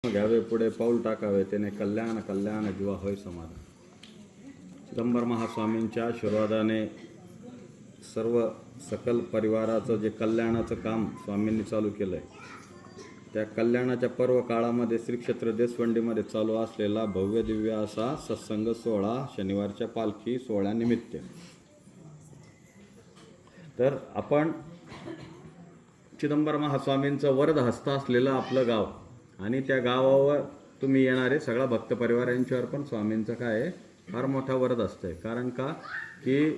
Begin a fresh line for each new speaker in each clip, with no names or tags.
घ्यावे पुढे पाऊल टाकावे त्याने कल्याण कल्याण जीवा होय समाधान. चिदंबर महास्वामींच्या आशीर्वादाने सर्व सकल परिवाराचं जे कल्याणाचं काम स्वामींनी चालू केलं आहे, त्या कल्याणाच्या पर्व काळामध्ये श्री क्षेत्र देसवंडीमध्ये चालू असलेला भव्य दिव्य असा सत्संग सोहळा शनिवारच्या पालखी सोहळ्यानिमित्त. तर आपण चिदंबर महास्वामींचं वरद हस्त असलेलं आपलं गाव आणि त्या गावावर तुम्ही येणारे सगळा भक्त परिवार यांच्यावर पण स्वामींचं काय आहे फार मोठा वरद असतंय. कारण का की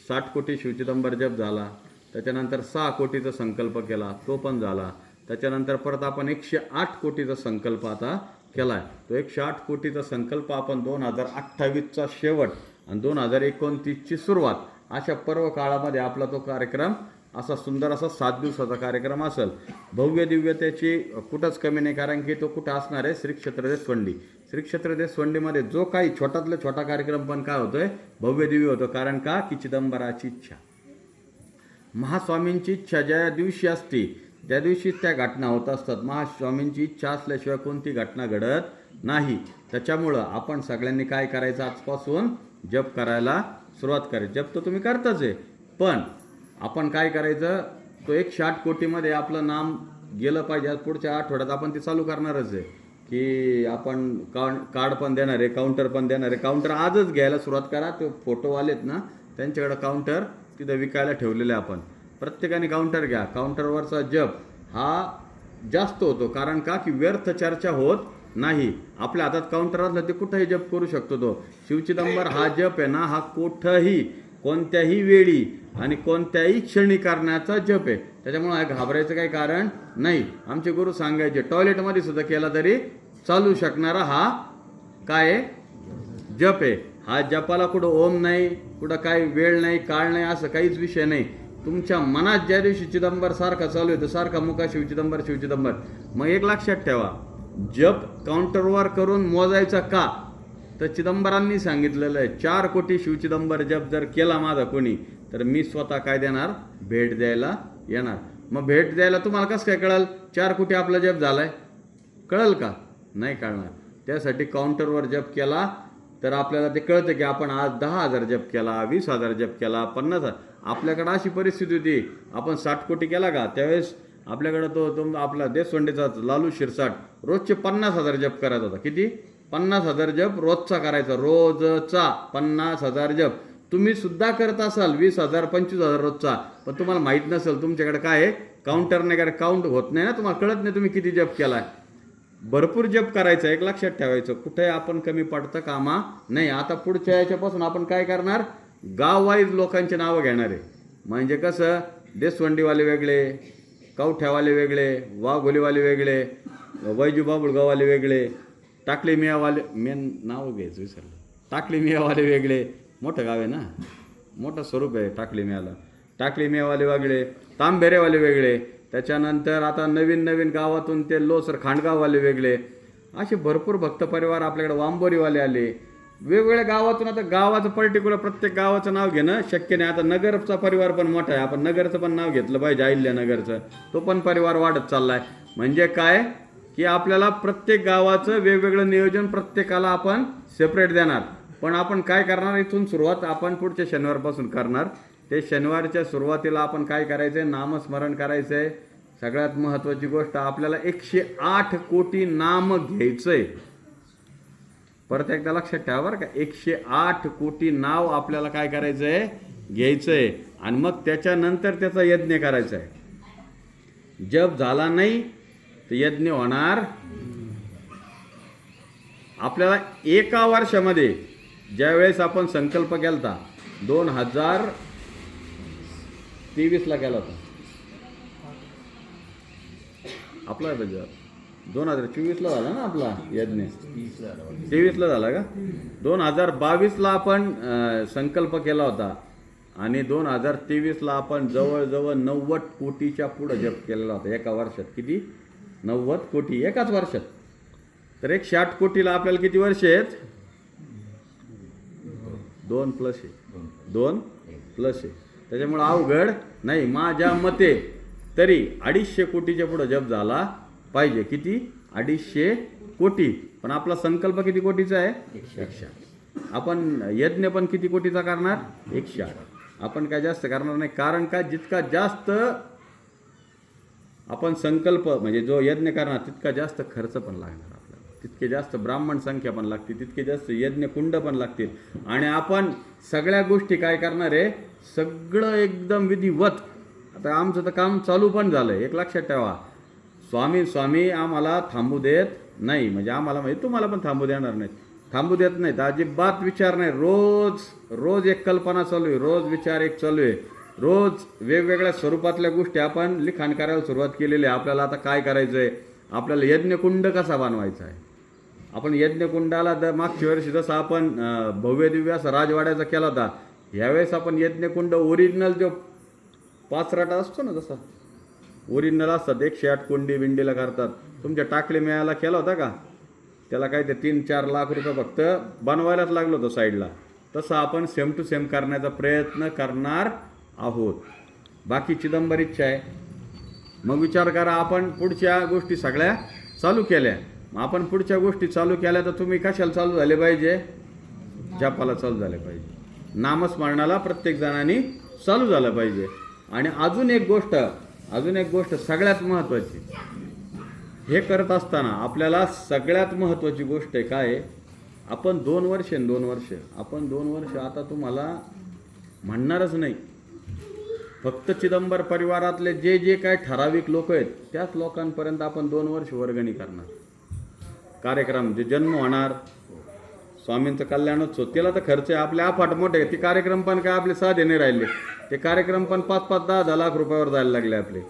60 कोटी शिवचिदंबर जप झाला, त्याच्यानंतर 6 कोटीचा संकल्प केला तो पण झाला, त्याच्यानंतर परत आपण 108 कोटीचा संकल्प आता केला आहे. तो 108 कोटीचा संकल्प आपण 2028चा शेवट आणि 2029ची सुरुवात अशा पर्व काळामध्ये आपला तो कार्यक्रम असा सुंदर असा 7 दिवसाचा कार्यक्रम असेल. भव्य दिव्य त्याची कुठंच कमी नाही, कारण की तो कुठं असणार आहे श्री क्षेत्र देसवंडी. श्री क्षेत्र देसवंडीमध्ये जो काही छोटातला छोटा कार्यक्रम पण काय होतोय भव्य दिव्य होतो. कारण का की चिदंबराची इच्छा, महास्वामींची इच्छा ज्या दिवशी असते त्या दिवशीच त्या घटना होत असतात. महास्वामींची इच्छा असल्याशिवाय कोणती घटना घडत नाही. त्याच्यामुळं आपण सगळ्यांनी काय करायचं, आजपासून जप करायला सुरुवात करायची. जप तर तुम्ही करताच आहे, पण आपण काय करायचं, तो 108 कोटीमध्ये आपलं नाम गेलं पाहिजे. आज पुढच्या आठवड्यात आपण ते चालू करणारच आहे की आपण कार्ड पण देणार आहे, काउंटर पण देणार आहे. काउंटर आजच घ्यायला सुरुवात करा. ते फोटोवालेत ना त्यांच्याकडे काउंटर तिथं विकायला ठेवलेले आपण प्रत्येकाने काउंटर घ्या. काउंटरवरचा जप हा जास्त होतो, कारण का की व्यर्थ चर्चा होत नाही. आपल्या हातात काउंटर असलं ते कुठंही जप करू शकतो. तो शिवचिदंबर हा जप आहे ना, हा कुठंही कोणत्याही वेळी आणि कोणत्याही क्षणी करण्याचा जप आहे. त्याच्यामुळे घाबरायचं काही कारण नाही. आमचे गुरु सांगायचे टॉयलेटमध्ये सुद्धा केला तरी चालू शकणारा हा काय जप आहे. हा जपाला कुठं ओम नाही, कुठं काही वेळ नाही, काळ नाही, असं काहीच विषय नाही. तुमच्या मनात ज्या दिवशी चिदंबर सारखा चालू आहे तर सारखा मुका शिवचिदंबर शिवचिदंबर. मग एक लक्षात ठेवा, जप काउंटरवर करून मोजायचा का, तर चिदंबरांनी सांगितलेलं आहे 4 कोटी शिवचिदंबर जप जर केला माझा कोणी तर मी स्वतः काय देणार, भेट द्यायला येणार. मग भेट द्यायला तुम्हाला कसं काय कळलं 4 कोटी आपला जप झालाय, कळल का, नाही कळणार. त्यासाठी काउंटरवर जप केला तर आपल्याला ते कळतं की आपण आज 10,000 जप केला, 20,000 जप केला, 50,000. आपल्याकडं अशी परिस्थिती होती, आपण 60 कोटी केला का त्यावेळेस आपल्याकडं तो आपला देसवंडीचा लालू शिरसाट रोजचे 50,000 जप करायचा होता. किती, 50,000 जप रोजचा करायचा, रोजचा 50,000 जप. तुम्ही सुद्धा करत असाल 20,000 25,000 रोजचा, पण तुम्हाला माहीत नसेल तुमच्याकडे काय आहे काउंटर नाही, कारण काउंट होत नाही ना, तुम्हाला कळत नाही तुम्ही किती जप केलाय. भरपूर जप करायचं, एक लक्षात ठेवायचं, कुठे आपण कमी पडतं कामा नाही. आता पुढच्या याच्यापासून आपण काय करणार, गाव वाईज लोकांची नावं घेणार आहे. म्हणजे कसं, देसवंडीवाले वेगळे, कवठ्यावाले वेगळे, वाघोलीवाले वेगळे, वैजू बाबुळगाववाले वेगळे, टाकली मियावाले, मेन नाव घ्यायचं विसरलं, टाकली मियावाले वेगळे. मोठं गाव आहे ना, मोठं स्वरूप आहे टाकली मियाला. टाकली मियावाले वेगळे, तांबेरेवाले वेगळे, त्याच्यानंतर आता नवीन नवीन गावातून ते लोसर खांडगाववाले वेगळे. असे भरपूर भक्त परिवार आपल्याकडे, वांबोरीवाले आले वेगवेगळ्या गावातून. आता गावाचं पर्टिक्युलर प्रत्येक गावाचं नाव घेणं शक्य नाही. आता नगरचा परिवार पण मोठा आहे, आपण नगरचं पण नाव घेतलं पाहिजे, अहिल्यानगरचं, तो पण परिवार वाढत चाललाय. म्हणजे काय की आपल्याला प्रत्येक गावाचं वेगवेगळं नियोजन प्रत्येकाला आपण सेपरेट देणार. पण आपण काय करणार, इथून सुरुवात आपण पुढच्या शनिवारपासून करणार. ते शनिवारच्या सुरुवातीला आपण काय करायचं आहे, नामस्मरण करायचं आहे. सगळ्यात महत्त्वाची गोष्ट, आपल्याला 108 कोटी नाम घ्यायचं आहे. परत एकदा लक्षात ठेवा बरं का, 108 कोटी नाव आपल्याला काय करायचं आहे, घ्यायचं आहे. आणि मग त्याच्यानंतर त्याचा यज्ञ करायचा आहे. जप झाला नाही तर यज्ञ होणार. आपल्याला एका वर्षामध्ये ज्यावेळेस आपण संकल्प केला 2023ला केला होता आपला, 2024ला झाला ना आपला यज्ञ, 23ला झाला का, 2022ला आपण संकल्प केला होता आणि 2023ला आपण जवळजवळ 90 कोटीच्या पुढं जप केलेला होता एका वर्षात. किती, 90 कोटी एकाच वर्षात. तर 108 कोटीला आपल्याला किती वर्ष आहेत, 2 प्लस आहे, 2 प्लस आहे. त्याच्यामुळं अवघड नाही. माझ्या मते तरी 250 कोटीच्या पुढं जप झाला पाहिजे. किती, 250 कोटी. पण आपला संकल्प किती कोटीचा आहे? 108. आपण यज्ञ पण किती कोटीचा करणार? 108. आपण काय जास्त करणार नाही. कारण काय, जितका जास्त आपण संकल्प म्हणजे जो यज्ञ करणार तितका जास्त खर्च पण लागणार आपल्याला, तितके जास्त ब्राह्मण संख्या पण लागते, तितके जास्त यज्ञ कुंड पण लागतील. आणि आपण सगळ्या गोष्टी काय करणार आहे, सगळं एकदम विधिवत. आता आमचं तर काम चालू पण झालं. एक लक्षात ठेवा, स्वामी आम्हाला थांबू देत नाही. म्हणजे आम्हाला म्हणजे तुम्हाला पण थांबू देणार नाही, थांबू देत नाहीत अजिबात. विचार नाही, रोज एक कल्पना चालू आहे, रोज विचार एक चालू आहे, रोज वेगवेगळ्या स्वरूपातल्या गोष्टी आपण लिखाण करायला सुरुवात केलेली आहे. आपल्याला आता काय करायचं आहे, आपल्याला यज्ञकुंड कसा बनवायचा आहे. आपण यज्ञकुंडाला मागच्या वर्षी जसं आपण भव्य दिव्य असा राजवाड्याचा केला होता, यावेळेस आपण यज्ञकुंड ओरिजिनल जो पाचराटा असतो ना, जसा ओरिजिनल असतात 108 कुंडी विंडीला करतात. तुमच्या टाकले मेळ्याला केला होता का, त्याला काय ते 3-4 लाख रुपये फक्त बनवायलाच लागलो होतं साईडला. तसं आपण सेम टू सेम करण्याचा प्रयत्न करणार आहोत. बाकी चिदंबर इच्छा आहे. मग विचार करा, आपण पुढच्या गोष्टी सगळ्या चालू केल्या. आपण पुढच्या गोष्टी चालू केल्या तर तुम्ही कशाला चालू झाले पाहिजे? जपाला चालू झाले पाहिजे, नामस्मरणाला प्रत्येक जणांनी चालू झालं पाहिजे. आणि अजून एक गोष्ट सगळ्यात महत्त्वाची, हे करत असताना आपल्याला सगळ्यात महत्त्वाची गोष्ट आहे काय, आपण 2 वर्ष आता तुम्हाला म्हणणारच नाही. फक्त चिदंबर परिवारातले जे काय ठराविक लोक आहेत त्याच लोकांपर्यंत आपण 2 वर्ष वर्गणी करणार. कार्यक्रम जे जन्म होणार, स्वामींचं कल्याणोत्सव, त्याला तर खर्च आहे आपले अफाट मोठे आहे. ते कार्यक्रम पण काय आपले साधे नाही राहिले, ते कार्यक्रम पण 5-5, 10-10 लाख रुपयावर जायला लागले आपले.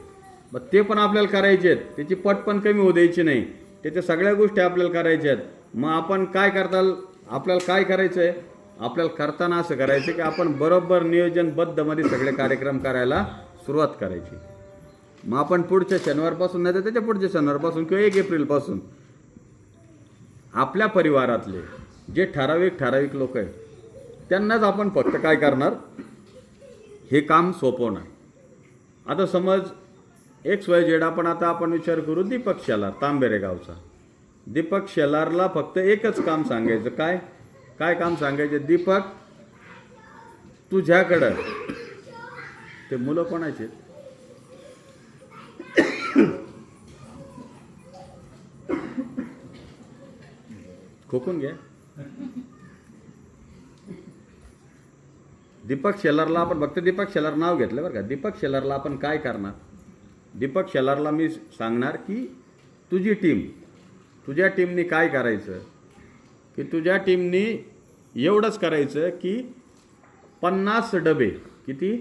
मग ते पण आपल्याला करायचे आहेत, त्याची पट पण कमी होऊ द्यायची नाही, त्याच्या सगळ्या गोष्टी आपल्याला करायच्या आहेत. मग आपण काय आपल्याला काय करायचं आहे, आपल्याला करताना असं करायचं की आपण बरोबर नियोजनबद्धमध्ये सगळे कार्यक्रम करायला सुरुवात करायची. मग आपण पुढच्या शनिवारपासून नाही तर त्याच्या पुढच्या शनिवारपासून किंवा 1 एप्रिलपासून आपल्या परिवारातले जे ठराविक लोक आहेत त्यांनाच आपण फक्त काय करणार, हे काम सोपवणार. आता समज XYZ आपण विचार करू, दीपक शेलार तांबेरे गावचा. दीपक शेलारला फक्त एकच काम सांगायचं, काय काम सांगायचं, दीपक तुझ्याकडं ते मुलं कोणाचे खोकून घ्या. दीपक शेलारला आपण फक्त दीपक शेलार नाव घेतलं बरं का. दीपक शेलारला आपण काय करणार, दीपक शेलारला मी सांगणार की तुझ्या टीमनी काय करायचं, की तुझ्या टीमनी एवढंच करायचं की 50 डबे, किती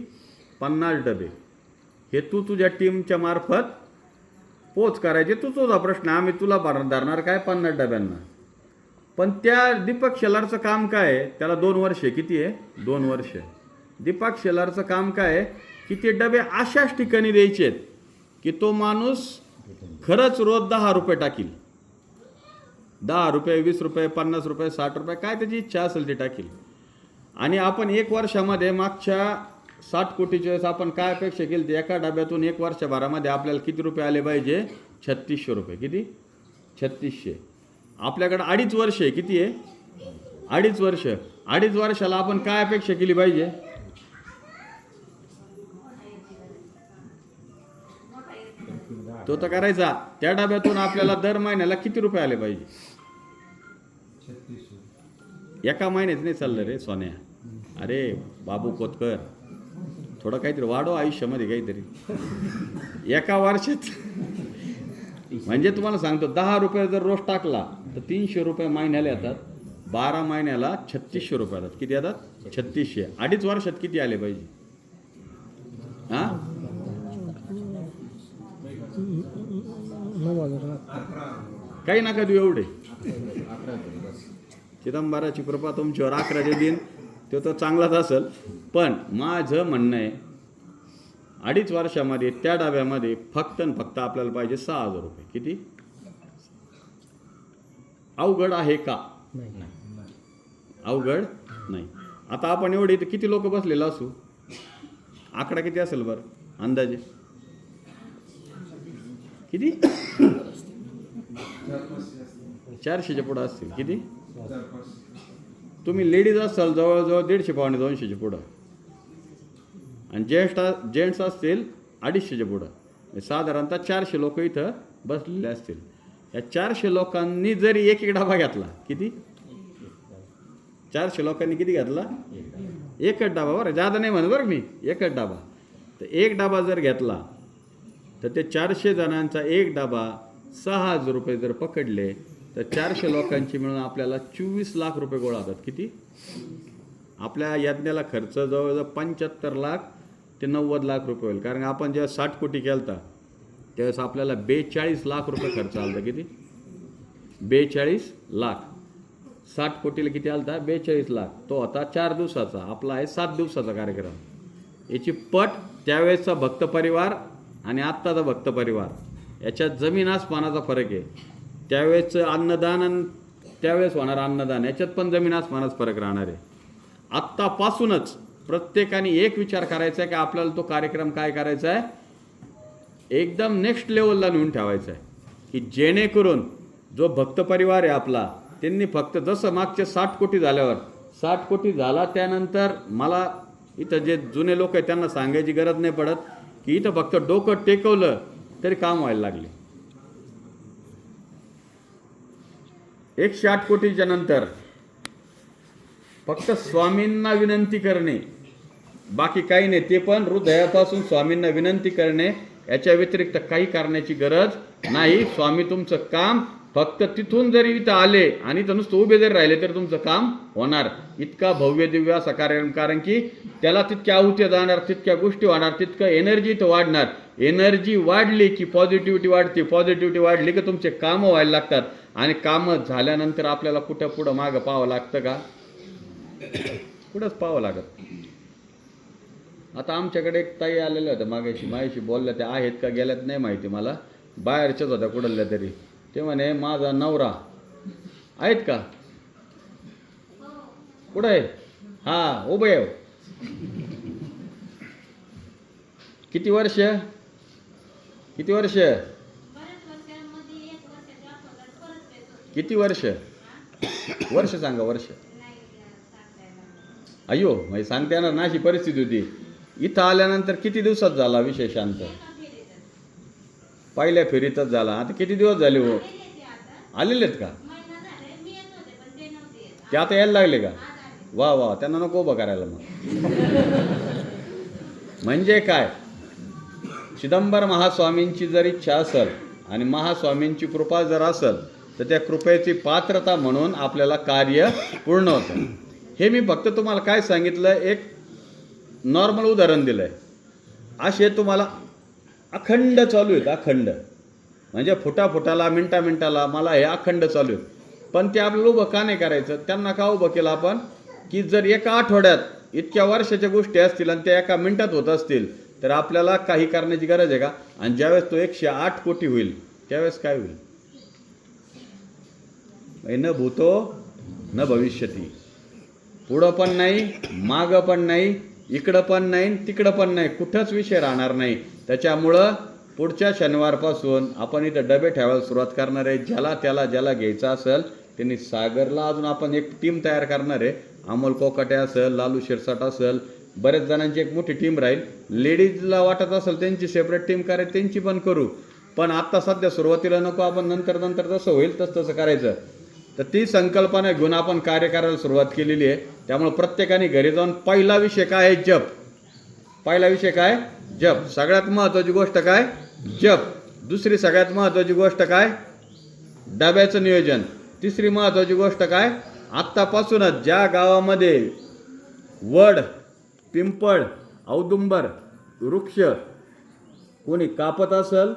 50 डबे हे तुझ्या टीमच्या मार्फत पोच करायचे. तुझा प्रश्न, आम्ही तुला धरणार काय 50 डब्यांना. पण त्या दीपक शेलारचं काम काय आहे, त्याला 2 वर्ष, किती आहे 2 वर्ष. दीपक शेलारचं काम काय आहे की ते डबे अशाच ठिकाणी द्यायचे आहेत की तो माणूस खरंच रोज 10 रुपये टाकील, 10 रुपये, 20 रुपये, 50 रुपये, 60 रुपये, काय त्याची इच्छा असेल ते टाकील. आणि आपण 1 वर्षामध्ये मागच्या 60 कोटीच्या वेळेस आपण काय अपेक्षा केली, ते एका डब्यातून 1 वर्षभरामध्ये आपल्याला किती रुपये आले पाहिजे, 3600 रुपये. किती 3600. आपल्याकडे 2.5 वर्ष आहे, किती आहे 2.5 वर्ष. 2.5 वर्षाला आपण काय अपेक्षा केली पाहिजे, तो तर करायचा. त्या डब्यातून आपल्याला दर महिन्याला किती रुपये आले पाहिजे, 3600. एका महिन्यात नाही चाललं रे सोन्या. अरे बाबू कोतकर, थोडं काहीतरी वाढव आयुष्यामध्ये काहीतरी. एका वर्षात म्हणजे तुम्हाला सांगतो 10 रुपये जर रोज टाकला तर 300 रुपये महिन्याला येतात. 12 महिन्याला 3600 रुपये येतात. किती येतात, 3600. 2.5 वर्षात किती आले पाहिजे, हां काही नका देऊ एवढे. चिदंबराची कृपा तुमच्यावर 11 दिन तो तर चांगलाच असेल. पण माझं म्हणणं आहे 2.5 वर्षामध्ये त्या डब्यामध्ये फक्त आपल्याला पाहिजे 6000 रुपये. किती अवघड आहे का, अवघड नाही. आता आपण एवढे इथे किती लोक बसलेलं असू, आकडा किती असेल बरं अंदाजे, किती 400च्या पुढं असतील. किती? तुम्ही लेडीज असाल जवळजवळ 150 पावणे 200च्या पुढं, आणि जेंट्स असतील 250च्या पुढं. साधारणतः 400 लोक इथं बसलेले असतील. या 400 लोकांनी जरी एक एक डबा घेतला, किती? 400 लोकांनी किती घेतला? एकच डबा. बरं, जादा नाही म्हणत बरं मी, एकच डबा. तर एक डबा जर घेतला तर ते 400 जणांचा एक डबा 6,000 रुपये जर पकडले तर 400 लोकांची मिळून आपल्याला 24 लाख रुपये गोळा होतात. किती? आपल्या यज्ञाला खर्च जवळजवळ 75 लाख ते 90 लाख रुपये होईल. कारण आपण जेव्हा 60 कोटी केलता त्यावेळेस आपल्याला 42 लाख रुपये खर्च आला. किती? 42 लाख. 60 कोटीला किती आलता? 42 लाख. तो होता 4 दिवसाचा. आपला आहे 7 दिवसाचा कार्यक्रम. याची पट त्यावेळेसचा भक्त परिवार आणि आत्ताचा भक्त परिवार याच्यात जमीन आसमानाचा फरक आहे. त्यावेळेसचं अन्नदान आणि त्यावेळेस होणार अन्नदान याच्यात पण जमीन आसमानाचा फरक राहणार आहे. आत्तापासूनच प्रत्येकाने एक विचार करायचा आहे की आपल्याला तो कार्यक्रम काय करायचा आहे, एकदम नेक्स्ट लेवलला नेऊन ठेवायचा आहे, की जेणेकरून जो भक्त परिवार आहे आपला, त्यांनी फक्त जसं मागचे 60 कोटी झाल्यावर 60 कोटी झाला त्यानंतर मला इथं जे जुने लोक आहेत त्यांना सांगायची गरज नाही पडत की इथं फक्त डोकं टेकवलं तरी काम व्हायला लागले. 108 कोटीच्या नंतर फक्त स्वामींना विनंती करणे, बाकी काही नाही. ते पण हृदयापासून स्वामींना विनंती करणे, याच्या व्यतिरिक्त काही करण्याची गरज नाही. स्वामी तुमचं काम फक्त तिथून जरी इथं आले आणि इथं नुसतं उभे जरी राहिले तर तुमचं काम होणार. इतका भव्य दिव्य असा कार्यक्रम, कारण की त्याला तितक्या आहुत्या जाणार, तितक्या गोष्टी होणार, तितकं एनर्जी इथं वाढणार. एनर्जी वाढली की पॉझिटिव्हिटी वाढते, पॉझिटिव्हिटी वाढली की तुमचे कामं व्हायला लागतात, आणि कामं झाल्यानंतर आपल्याला कुठं पुढं मागं पाहावं लागतं का? कुठंच पाहावं लागत. आता आमच्याकडे एक ताई आलेल्या होत्या मागाशी, माझ्याशी बोलल्या. त्या आहेत का गेल्यात नाही माहिती मला, बाहेरच्याच होत्या कुठल्या तरी. ते म्हणे माझा नवरा आहेत का? कुठं आहे? हा, उभं आहे. किती वर्ष? किती वर्ष? किती वर्ष? वर्ष सांगा, वर्ष. अयो, म्हणजे सांगता येणार ना, अशी परिस्थिती होती. इथं आल्यानंतर किती दिवसात झाला विषय शांत? पहिल्या फेरीतच झाला. आता किती दिवस झाले हो? आलेले आहेत का? ते आता यायला लागले का? वा वा, त्यांना नको उभं करायला मग. म्हणजे काय, चिदंबर महास्वामींची जर इच्छा असेल आणि महास्वामींची कृपा जर असेल तर त्या कृपेची पात्रता म्हणून आपल्याला कार्य पूर्ण होतं. हे मी फक्त तुम्हाला काय सांगितलं, एक नॉर्मल उदाहरण दिलं आहे. असे तुम्हाला अखंड चालू आहेत, अखंड. म्हणजे फुटाफुटाला, मिनटाला मला हे अखंड चालू आहेत. पण ते आपल्याला उभं का नाही करायचं? त्यांना का उभं केलं आपण? की जर एका आठवड्यात इतक्या वर्षाच्या गोष्टी असतील आणि त्या एका मिनिटात होत असतील तर आपल्याला काही करण्याची गरज आहे का? आणि ज्यावेळेस तो 108 कोटी होईल त्यावेळेस काय होईल? न भूतो न भविष्यती. पुढं पण नाही, मागं पण नाही, इकडं पण नाही, तिकडं पण नाही, कुठंच विषय राहणार नाही. त्याच्यामुळं पुढच्या शनिवारपासून आपण इथं डबे ठेवायला सुरुवात करणार आहे. ज्याला घ्यायचं असेल त्यांनी सागरला अजून आपण एक टीम तयार करणार आहे. अमोल कोकाटे असेल, लालू शिरसाट असेल, बरेच जणांची एक मोठी टीम राहील. लेडीजला वाटत असेल त्यांची सेपरेट टीम करायची, त्यांची पण करू. पण आत्ता सध्या सुरुवातीला नको, आपण नंतर जसं होईल तसं करायचं. तर ती संकल्पना घेऊन आपण कार्य करायला सुरुवात केलेली आहे. त्यामुळे प्रत्येकाने घरी जाऊन पहिला विषय काय आहे? जप. पहिला विषय काय? जप. सगळ्यात महत्त्वाची गोष्ट काय? जप. दुसरी सगळ्यात महत्त्वाची गोष्ट काय? डब्याचं नियोजन. तिसरी महत्त्वाची गोष्ट काय? आत्तापासूनच ज्या गावामध्ये वड, पिंपळ, औदुंबर वृक्ष कोणी कापत असेल,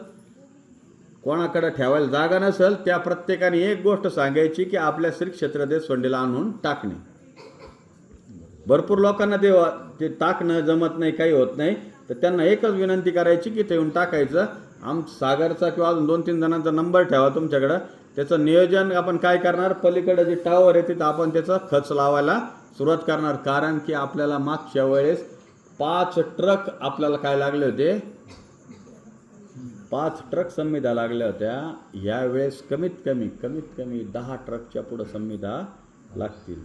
कोणाकडे ठेवायला जागा नसेल, त्या प्रत्येकाने एक गोष्ट सांगायची की आपल्या श्री क्षेत्र देशपांडेला आणून टाकणे. भरपूर लोकांना ते टाकणं जमत नाही, काही होत नाही. तर त्यांना एकच विनंती करायची की ते येऊन टाकायचं. सागरचा किंवा अजून 2-3 जणांचा नंबर ठेवा तुमच्याकडं. त्याचं नियोजन आपण काय करणार, पलीकडे जे टावर आहे तिथं आपण त्याचा खच लावायला सुरुवात करणार. कारण की आपल्याला मागच्या वेळेस 5 ट्रक आपल्याला काय लागले होते, 5 ट्रक संविधा लागल्या होत्या. यावेळेस कमीत कमी 10 ट्रकच्या पुढं संविधा लागतील.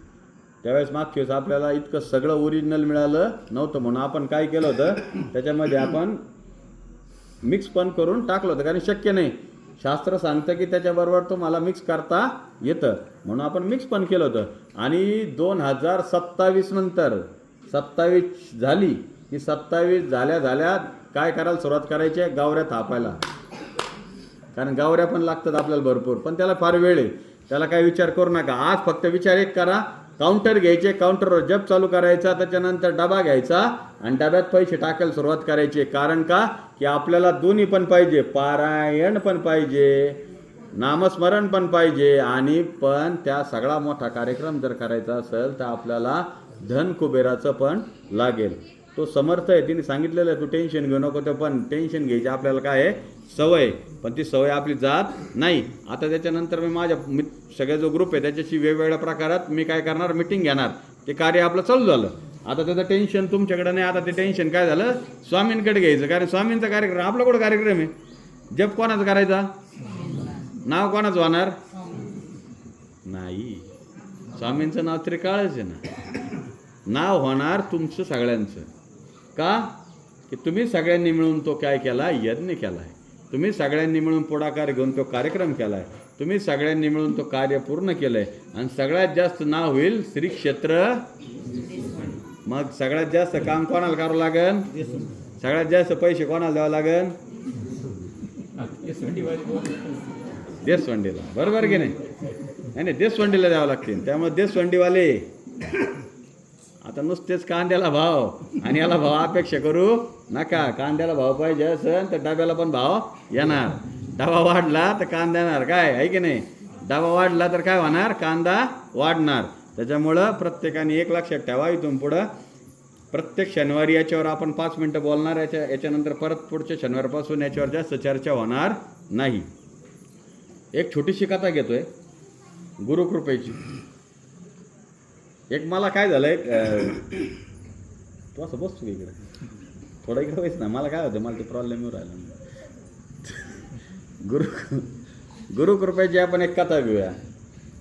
त्यावेळेस मागच्या वेळेस आपल्याला इतकं सगळं ओरिजिनल मिळालं नव्हतं, म्हणून आपण काय केलं होतं, त्याच्यामध्ये आपण मिक्स पण करून टाकलं होतं, कारण शक्य नाही. शास्त्र सांगतं की त्याच्याबरोबर तुम्हाला मिक्स करता येतं, म्हणून आपण मिक्स पण केलं होतं. आणि 2027 नंतर 27 झाली की 27 झाल्या काय करायला सुरुवात करायची आहे, गावऱ्या थापायला. कारण गावऱ्या पण लागतात आपल्याला भरपूर, पण त्याला फार वेळ आहे. त्याला काय विचार करू नका. आज फक्त विचार एक करा, काउंटर घ्यायचे, काउंटरवर जप चालू करायचा, त्याच्यानंतर डबा घ्यायचा आणि डब्यात पैसे टाकायला सुरुवात करायची. कारण का की आपल्याला दोन्ही पण पाहिजे, पारायण पण पाहिजे, नामस्मरण पण पाहिजे, आणि पण त्या सगळा मोठा कार्यक्रम जर करायचा असेल तर आपल्याला धन कुबेराचं पण लागेल. तो समर्थ आहे, तिने सांगितलेलं आहे तू टेन्शन घेऊ नको. तर पण टेन्शन घ्यायची आपल्याला काय आहे, सवय, पण ती सवय आपली जात नाही. आता त्याच्यानंतर मी माझ्या सगळ्या जो ग्रुप आहे त्याच्याशी वेगवेगळ्या प्रकारात मी काय करणार, मिटिंग घेणार. ते कार्य आपलं चालू झालं. आता त्याचं टेन्शन तुमच्याकडे नाही. आता ते टेन्शन काय झालं, स्वामींकडे घ्यायचं. कारण स्वामींचा कार्यक्रम आपला कुठं कार्यक्रम आहे, जप कोणाचा करायचा, नाव कोणाचं होणार नाही. स्वामींचं नाव त्रिकाळच आहे ना. नाव होणार तुमचं सगळ्यांचं. का की तुम्ही सगळ्यांनी मिळून तो काय केला, यज्ञ केला आहे. तुम्ही सगळ्यांनी मिळून पुढाकार घेऊन तो कार्यक्रम केला आहे. तुम्ही सगळ्यांनी मिळून तो कार्य पूर्ण केलं आहे. आणि सगळ्यात जास्त नाव होईल श्री क्षेत्र. मग सगळ्यात जास्त काम कोणाला करावं लागेल, सगळ्यात जास्त पैसे कोणाला द्यावं लागेल, देशवंडीला. बरोबर की नाही, नाही देशवंडीला द्यावं लागतील. त्यामुळे देशवंडीवाले आता नुसतेच कांद्याला भाव आणि याला भाव अपेक्षा करू नका. कांद्याला भाव पाहिजे असेल तर डब्याला पण भाव येणार. डबा वाढला तर कांदा येणार, काय आहे की नाही. डबा वाढला तर काय होणार, कांदा वाढणार. त्याच्यामुळं प्रत्येकाने एक लक्षात ठेवा, इथून पुढं प्रत्येक शनिवारी याच्यावर आपण 5 मिनटं बोलणार. याच्यानंतर परत पुढच्या शनिवारपासून याच्यावर जास्त चर्चा होणार नाही. एक छोटीशी कथा घेतोय गुरुकृपेची. एक मला काय झालंय, तू असं बसतो की इकडे, थोडं इकडे व्हायचं ना. मला काय होतं, मला ते प्रॉब्लेम येऊ राहिला. गुरुकृपेची आपण एक कथा घेऊया.